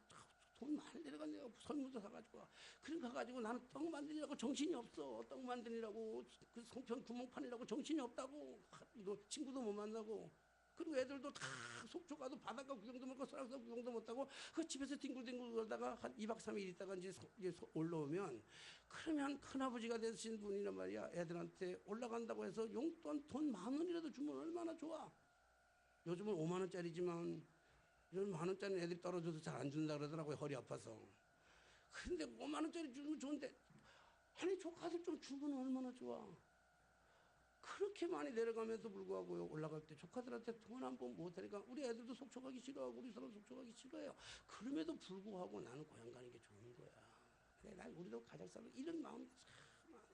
돈 많이 내려가 내가 선물도 사가지고 와. 그러니까 가지고 나는 떡 만드느라고 정신이 없어. 떡 만드느라고 그 송편 구멍판이라고 정신이 없다고. 너 친구도 못 만나고. 그리고 애들도 다 속초 가도 바닷가 구경도 못하고 설악산 구경도 못하고 그 집에서 뒹굴뒹굴 걸다가 한 2박 3일 있다가 이제 올라오면 그러면 큰아버지가 되신 분이란 말이야. 애들한테 올라간다고 해서 용돈 돈 10,000원이라도 주면 얼마나 좋아. 요즘은 5만 원짜리지만 요즘 10,000원짜리 애들이 떨어져서 잘 안 준다 그러더라고요. 허리 아파서. 근데 5만 원짜리 주면 좋은데 아니 조카들 좀 주면 얼마나 좋아. 그렇게 많이 내려가면서 불구하고 올라갈 때 조카들한테 돈 한 번 못 하니까 우리 애들도 속초 가기 싫어하고 우리 사람 속초 가기 싫어해요. 그럼에도 불구하고 나는 고향 가는 게 좋은 거야. 근데 난 우리도 가족 사람 이런 마음이 참 많아.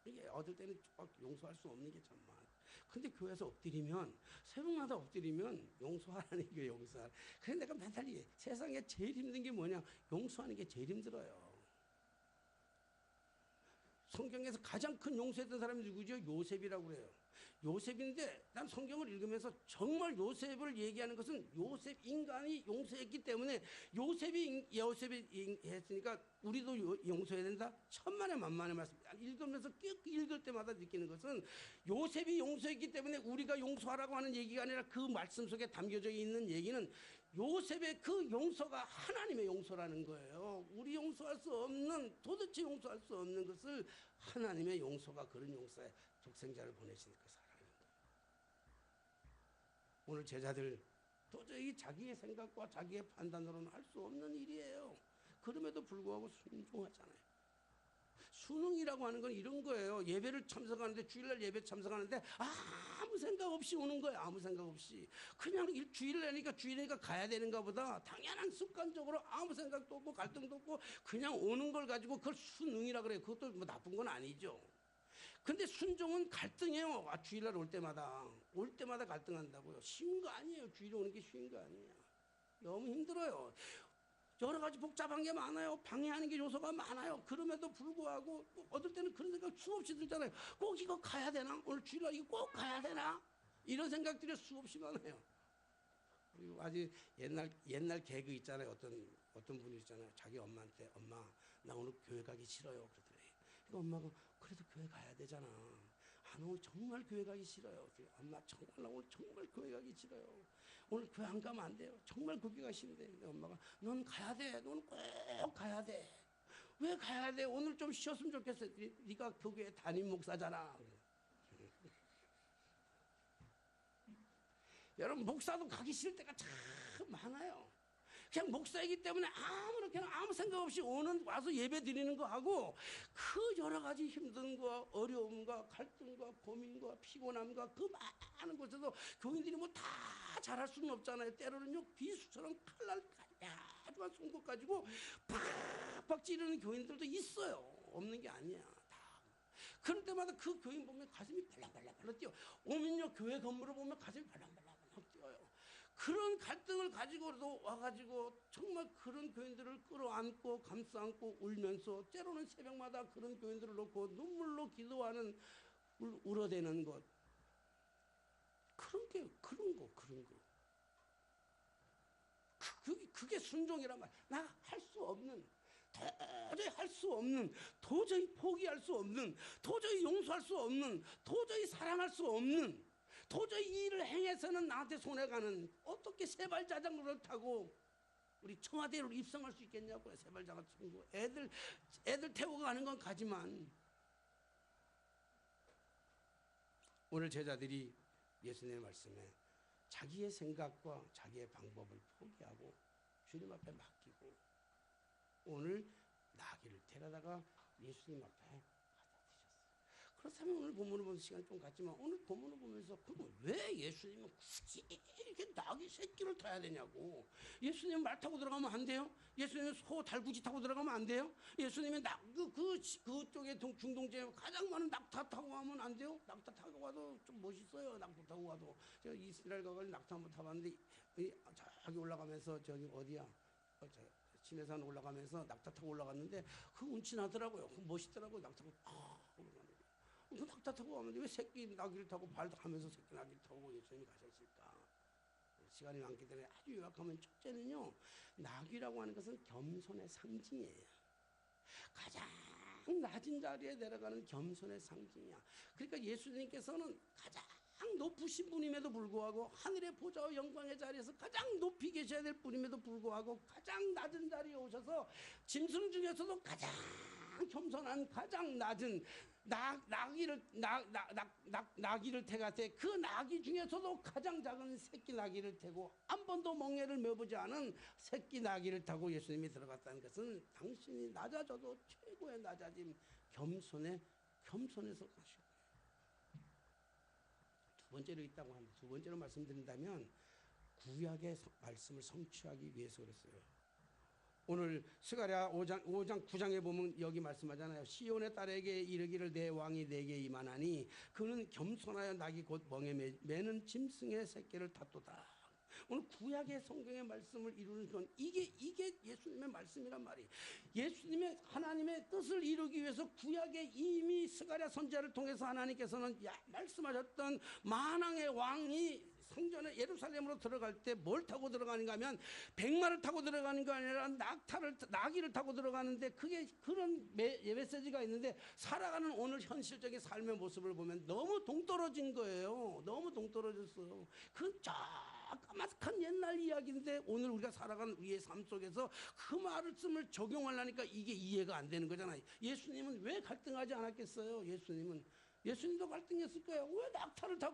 이게 얻을 때는 용서할 수 없는 게 참 많아. 근데 교회에서 엎드리면 새벽마다 엎드리면 용서하라는 게 용서하라. 그래서 내가 맨날 세상에 제일 힘든 게 뭐냐? 용서하는 게 제일 힘들어요. 성경에서 가장 큰 용서했던 사람이 누구죠? 요셉이라고 그래요. 요셉인데 난 성경을 읽으면서 정말 요셉을 얘기하는 것은 요셉 인간이 용서했기 때문에 요셉이 했으니까 우리도 용서해야 된다. 천만에 만만의 말씀. 읽으면서 읽을 때마다 느끼는 것은 요셉이 용서했기 때문에 우리가 용서하라고 하는 얘기가 아니라 그 말씀 속에 담겨져 있는 얘기는 요셉의 그 용서가 하나님의 용서라는 거예요. 우리 용서할 수 없는 도대체 용서할 수 없는 것을 하나님의 용서가 그런 용서에 독생자를 보내시니까 사랑인 거예요. 오늘 제자들 도저히 자기의 생각과 자기의 판단으로는 할 수 없는 일이에요. 그럼에도 불구하고 순종하잖아요. 수능이라고 하는 건 이런 거예요. 예배를 참석하는데 주일날 예배 참석하는데 아무 생각 없이 오는 거예요. 아무 생각 없이 그냥 주일내니까 주일이니까 가야 되는가 보다 당연한 습관적으로 아무 생각도 없고 갈등도 없고 그냥 오는 걸 가지고 그걸 수능이라 그래요. 그것도 뭐 나쁜 건 아니죠. 근데 순종은 갈등해요. 주일날 올 때마다 갈등한다고요. 쉬운 거 아니에요. 주일에 오는 게 쉬운 거 아니에요. 너무 힘들어요. 여러 가지 복잡한 게 많아요. 방해하는 게 요소가 많아요. 그럼에도 불구하고 어떨 때는 그런 생각 수없이 들잖아요. 꼭 이거 가야 되나? 오늘 주일날 이거 꼭 가야 되나? 이런 생각들이 수없이 많아요. 그리고 아주 옛날 개그 있잖아요. 어떤 분이 있잖아요. 자기 엄마한테 엄마 나 오늘 교회 가기 싫어요. 그러더래요. 그러니까 엄마가 그래도 교회 가야 되잖아. 아, 나 오늘 정말 교회 가기 싫어요. 엄마 정말 나 오늘 정말 교회 가기 싫어요. 오늘 교회 안 가면 안 돼요. 정말 거기 가시는데 엄마가 넌 가야 돼. 넌 꼭 가야 돼. 왜 가야 돼? 오늘 좀 쉬었으면 좋겠어. 네가 교회 담임 목사잖아. 여러분 목사도 가기 싫을 때가 참 많아요. 그냥 목사이기 때문에 아무렇게나 아무 생각 없이 와서 예배 드리는 거 하고 그 여러 가지 힘든과 어려움과 갈등과 고민과 피곤함과 그 많은 곳에서 교인들이 뭐 다 잘할 수는 없잖아요. 때로는요 비수처럼 칼날 야주한 손꼽 가지고 팍팍 찌르는 교인들도 있어요. 없는 게 아니야. 그럴 때마다 그 교인 보면 가슴이 발랑발랑 뛰어. 오면요 교회 건물을 보면 가슴이 발랑발랑 뛰어요. 그런 갈등을 가지고도 와가지고 정말 그런 교인들을 끌어안고 감싸안고 울면서 때로는 새벽마다 그런 교인들을 놓고 눈물로 기도하는 울어대는 것. 그런 거. 그게 순종이란 말이야. 나 할 수 없는. 도저히 할 수 없는, 도저히 포기할 수 없는, 도저히 용서할 수 없는, 도저히 사랑할 수 없는, 도저히 이 일을 행해서는 나한테 손해가는 어떻게 세발 자전거를 타고 우리 청와대로 입성할 수 있겠냐고요. 세발 자전거 애들 태우고 가는 건 가지만 오늘 제자들이 예수님의 말씀에 자기의 생각과 자기의 방법을 포기하고 주님 앞에 맡기고 오늘 나귀를 데려다가 예수님 앞에 갖다 드셨어요. 그렇다면 오늘 본문을 보는 시간이 좀 같지만 오늘 본문을 보면서 그럼 왜 예수님은 굳이 이렇게 나귀 새끼를 타야 되냐고. 예수님은 말 타고 들어가면 안 돼요? 예수님은 소 달구지 타고 들어가면 안 돼요? 예수님은 그쪽에 중동지에 가장 많은 낙타 타고 가면 안 돼요? 낙타 타고 가도 좀 멋있어요. 낙타 타고 가도 제가 이스라엘 가서 낙타 한번 타봤는데 저기 올라가면서 저기 어디야? 신해산 올라가면서 낙타 타고 올라갔는데 그 운치나더라고요. 그 멋있더라고요. 낙타 타고 올라가는데 그 낙타 타고 가는데 왜 새끼 나귀를 타고 발도 하면서 새끼 나귀를 타고 예수님이 가셨을까? 시간이 많기 때문에 아주 요약하면 첫째는요, 낙이라고 하는 것은 겸손의 상징이에요. 가장 낮은 자리에 내려가는 겸손의 상징이야. 그러니까 예수님께서는 가장 높으신 분임에도 불구하고 하늘의 보좌와 영광의 자리에서 가장 높이 계셔야 될 분임에도 불구하고 가장 낮은 자리에 오셔서 짐승 중에서도 가장 겸손한 가장 낮은 나귀를 태가세 그 나귀 중에서도 가장 작은 새끼 나귀를 태고 한 번도 멍에를 메보지 않은 새끼 나귀를 타고 예수님이 들어갔다는 것은 당신이 낮아져도 최고의 낮아짐 겸손에서 가시고 두 번째로 있다고 합니다. 두 번째로 말씀드린다면 구약의 말씀을 성취하기 위해서 그랬어요. 오늘 스가랴 5장 9장에 보면 여기 말씀하잖아요. 시온의 딸에게 이르기를 내 왕이 내게 임하나니 그는 겸손하여 낙이 곧 멍에 매는 짐승의 새끼를 탔도다. 오늘 구약의 성경의 말씀을 이루는 건 이게 예수님의 말씀이란 말이에요. 예수님의 하나님의 뜻을 이루기 위해서 구약에 이미 스가랴 선지자를 통해서 하나님께서는 말씀하셨던 만왕의 왕이 성전에 예루살렘으로 들어갈 때 뭘 타고 들어가는가 하면 백마를 타고 들어가는 게 아니라 나귀를 타고 들어가는데 그게 그런 메시지가 있는데 살아가는 오늘 현실적인 삶의 모습을 보면 너무 동떨어진 거예요. 너무 동떨어졌어요. 그 까마득한 옛날 이야기인데 오늘 우리가 살아가는 우리의 삶 속에서 그 말씀을 적용하려니까 이게 이해가 안 되는 거잖아요. 예수님은 왜 갈등하지 않았겠어요? 예수님도 갈등했을 거예요. 왜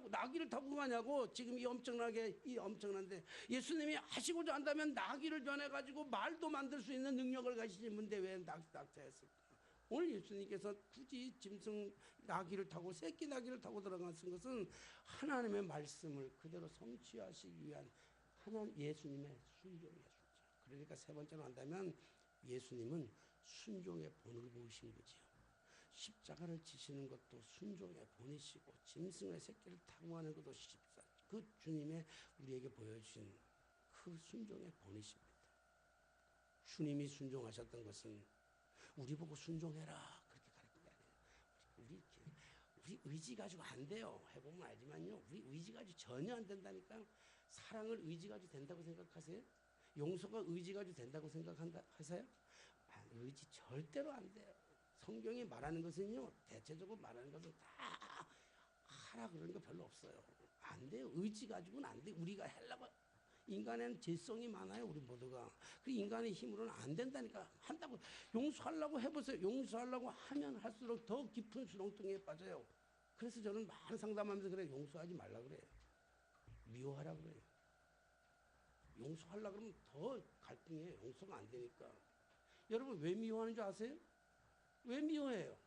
나귀를 타고 가냐고. 지금 이 엄청난데 예수님이 하시고자 한다면 나귀를 전해가지고 말도 만들 수 있는 능력을 가지신 분인데 왜 낙타했을까? 오늘 예수님께서 굳이 짐승 나귀를 타고 새끼 나귀를 타고 들어갔은 것은 하나님의 말씀을 그대로 성취하시기 위한 예수님의 순종의 순종. 그러니까 세 번째로 한다면 예수님은 순종의 본을 보이신 거지요. 십자가를 지시는 것도 순종의 본이시고 짐승의 새끼를 타고 가는 것도 그 주님의 우리에게 보여주신 그 순종의 본이십니다. 주님이 순종하셨던 것은 우리 보고 순종해라 그렇게 가르친 게 아니에요. 우리 의지 가지고 안 돼요. 해보면 알지만요. 우리 의지 가지고 전혀 안 된다니까. 사랑을 의지 가지고 된다고 생각하세요? 용서가 의지 가지고 된다고 생각하세요? 의지 절대로 안 돼요. 성경이 말하는 것은요, 대체적으로 말하는 것은 다 하라 그러는 거 별로 없어요. 안 돼요. 의지 가지고는 안 돼요. 우리가 하려고 인간에는 죄성이 많아요. 우리 모두가. 그 인간의 힘으로는 안 된다니까. 한다고 용서하려고 해보세요. 용서하려고 하면 할수록 더 깊은 수렁텅이에 빠져요. 그래서 저는 많은 상담하면서 그래요. 용서하지 말라 그래요. 미워하라 그래요. 용서하려고 그러면 더 갈등해요. 용서가 안 되니까. 여러분 왜 미워하는 줄 아세요? 왜 미워해요?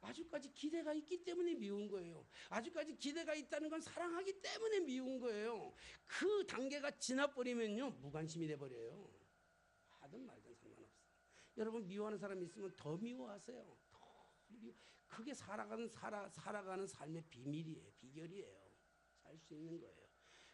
아직까지 기대가 있기 때문에 미운 거예요. 아직까지 기대가 있다는 건 사랑하기 때문에 미운 거예요. 그 단계가 지나버리면요 무관심이 돼버려요. 하든 말든 상관없어요. 여러분 미워하는 사람 있으면 더 미워하세요. 그게 살아가는 삶의 비밀이에요. 비결이에요. 살 수 있는 거예요.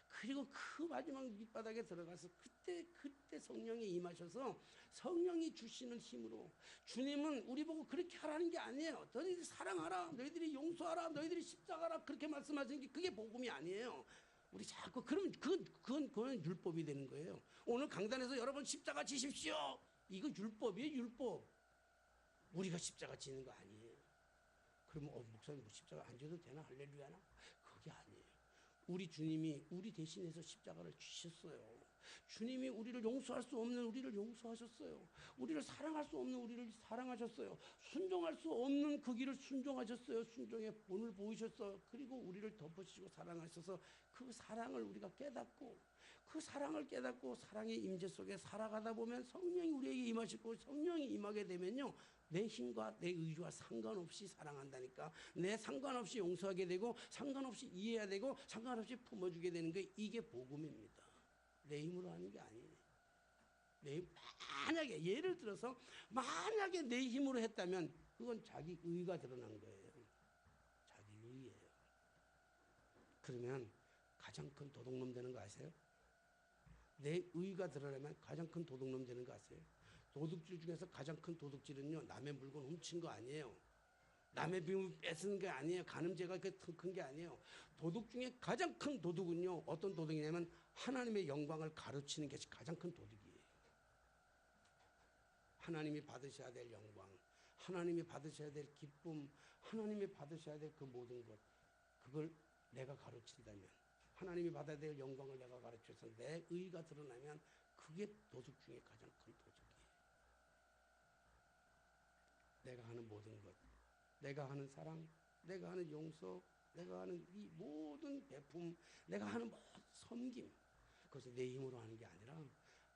그리고 그 마지막 밑바닥에 들어가서 그때 성령이 임하셔서 성령이 주시는 힘으로 주님은 우리 보고 그렇게 하라는 게 아니에요. 너희들이 사랑하라, 너희들이 용서하라, 너희들이 십자가라 그렇게 말씀하시는 게 그게 복음이 아니에요. 우리 자꾸 그러면 그건 율법이 되는 거예요. 오늘 강단에서 여러분 십자가 지십시오. 이거 율법이에요, 율법. 우리가 십자가 지는 거 아니에요. 그러면 목사님 십자가 안 져도 되나 할렐루야나? 그게 아니에요. 우리 주님이 우리 대신해서 십자가를 주셨어요. 주님이 우리를 용서할 수 없는 우리를 용서하셨어요. 우리를 사랑할 수 없는 우리를 사랑하셨어요. 순종할 수 없는 그 길을 순종하셨어요. 순종의 본을 보이셨어요. 그리고 우리를 덮으시고 사랑하셔서 그 사랑을 우리가 깨닫고 그 사랑을 깨닫고 사랑의 임재 속에 살아가다 보면 성령이 우리에게 임하시고 성령이 임하게 되면요. 내 힘과 내 의지와 상관없이 사랑한다니까. 내 상관없이 용서하게 되고 상관없이 이해해야 되고 상관없이 품어주게 되는 게 이게 복음입니다. 내 힘으로 하는 게 아니에요. 만약에 예를 들어서 만약에 내 힘으로 했다면 그건 자기 의가 드러난 거예요. 자기 의예요. 그러면 가장 큰 도둑놈 되는 거 아세요? 내 의가 드러나면 가장 큰 도둑놈 되는 거 아세요? 도둑질 중에서 가장 큰 도둑질은요 남의 물건 훔친 거 아니에요. 남의 비밀 뺏는 게 아니에요. 간음죄가 큰 게 아니에요. 도둑 중에 가장 큰 도둑은요, 어떤 도둑이냐면 하나님의 영광을 가르치는 것이 가장 큰 도둑이에요. 하나님이 받으셔야 될 영광, 하나님이 받으셔야 될 기쁨, 하나님이 받으셔야 될 그 모든 것, 그걸 내가 가르친다면, 하나님이 받아야 될 영광을 내가 가르쳐서 내 의의가 드러나면 그게 도둑 중에 가장 큰 도둑이에요. 내가 하는 모든 것, 내가 하는 사랑, 내가 하는 용서, 내가 하는 이 모든 베품, 내가 하는 모든 섬김, 그것은 내 힘으로 하는 게 아니라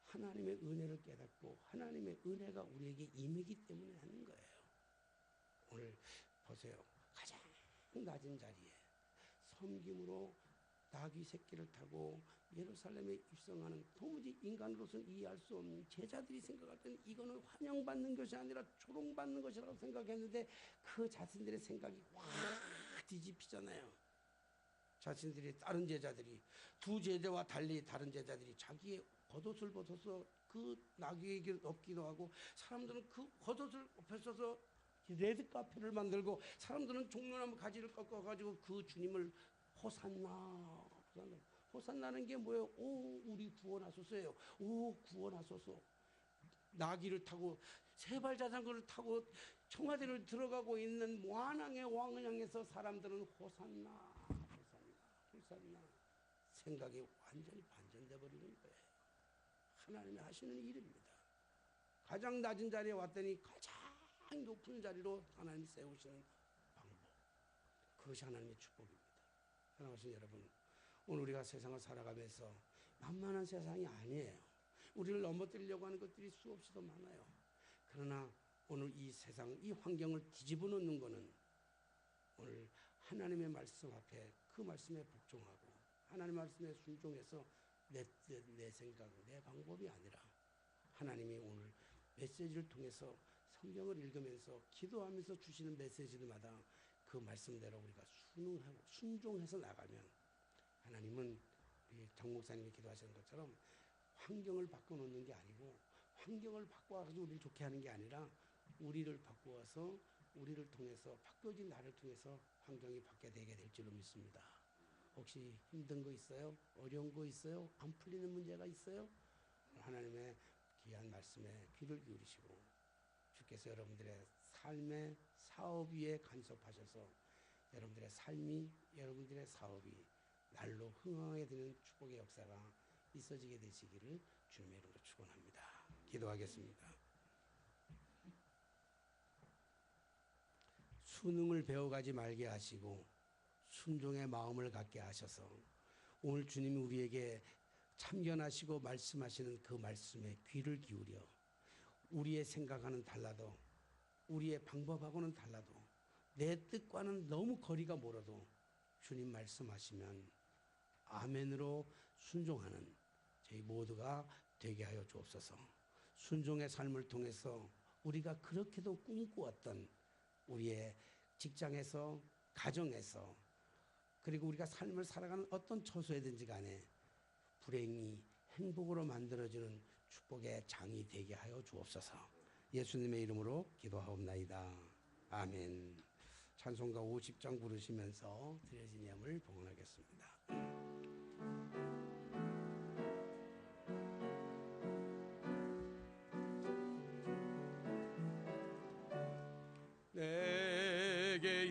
하나님의 은혜를 깨닫고 하나님의 은혜가 우리에게 임하기 때문에 하는 거예요. 오늘 보세요. 가장 낮은 자리에 섬김으로 나귀 새끼를 타고 예루살렘에 입성하는, 도무지 인간으로서는 이해할 수 없는, 제자들이 생각할 때는 이거는 환영받는 것이 아니라 조롱받는 것이라고 생각했는데 그 자신들의 생각이 확 뒤집히잖아요. 자신들이, 다른 제자들이, 두 제자와 달리 다른 제자들이 자기의 겉옷을 벗어서 그 나귀에게 엎기도 하고, 사람들은 그 겉옷을 벗어서 레드 카페를 만들고, 사람들은 종려나무 가지를 꺾어가지고 그 주님을 호산나, 호산나. 호산나는 게 뭐예요? 오, 우리 구원하소서예요. 오, 구원하소서. 나귀를 타고, 세발 자전거를 타고 청와대를 들어가고 있는 완왕의 왕을 향해서 사람들은 호산나, 호산나, 호산나. 생각이 완전히 반전돼 버리는 거예요. 하나님이 하시는 일입니다. 가장 낮은 자리에 왔더니 가장 높은 자리로 하나님이 세우시는 방법, 그것이 하나님의 축복입니다. 사랑하신 여러분, 오늘 우리가 세상을 살아가면서 만만한 세상이 아니에요. 우리를 넘어뜨리려고 하는 것들이 수없이 더 많아요. 그러나 오늘 이 세상, 이 환경을 뒤집어 놓는 것은 오늘 하나님의 말씀 앞에, 그 말씀에 복종하고 하나님의 말씀에 순종해서 내 생각, 내 방법이 아니라 하나님이 오늘 메시지를 통해서 성경을 읽으면서 기도하면서 주시는 메시지들마다 그 말씀대로 우리가 순종해서 나가면, 하나님은 우리 정 목사님이 기도하시는 것처럼 환경을 바꿔놓는 게 아니고, 환경을 바꿔서 우리를 좋게 하는 게 아니라 우리를 바꾸어서 우리를 통해서, 바꿔진 나를 통해서 환경이 바뀌게 되게 될 줄로 믿습니다. 혹시 힘든 거 있어요? 어려운 거 있어요? 안 풀리는 문제가 있어요? 하나님의 귀한 말씀에 귀를 기울이시고, 주께서 여러분들의 삶의 사업 위에 간섭하셔서 여러분들의 삶이, 여러분들의 사업이 날로 흥황하게 되는 축복의 역사가 있어지게 되시기를 주님의 이름으로 축원합니다. 기도하겠습니다. 수능을 배워가지 말게 하시고 순종의 마음을 갖게 하셔서 오늘 주님이 우리에게 참견하시고 말씀하시는 그 말씀에 귀를 기울여, 우리의 생각하는 달라도, 우리의 방법하고는 달라도, 내 뜻과는 너무 거리가 멀어도 주님 말씀하시면 아멘으로 순종하는 저희 모두가 되게 하여 주옵소서. 순종의 삶을 통해서 우리가 그렇게도 꿈꾸었던 우리의 직장에서, 가정에서, 그리고 우리가 삶을 살아가는 어떤 처소에든지 간에 불행이 행복으로 만들어지는 축복의 장이 되게 하여 주옵소서. 예수님의 이름으로 기도하옵나이다. 아멘. 찬송가 50장 부르시면서 드려진 예물 봉헌하겠습니다. 내게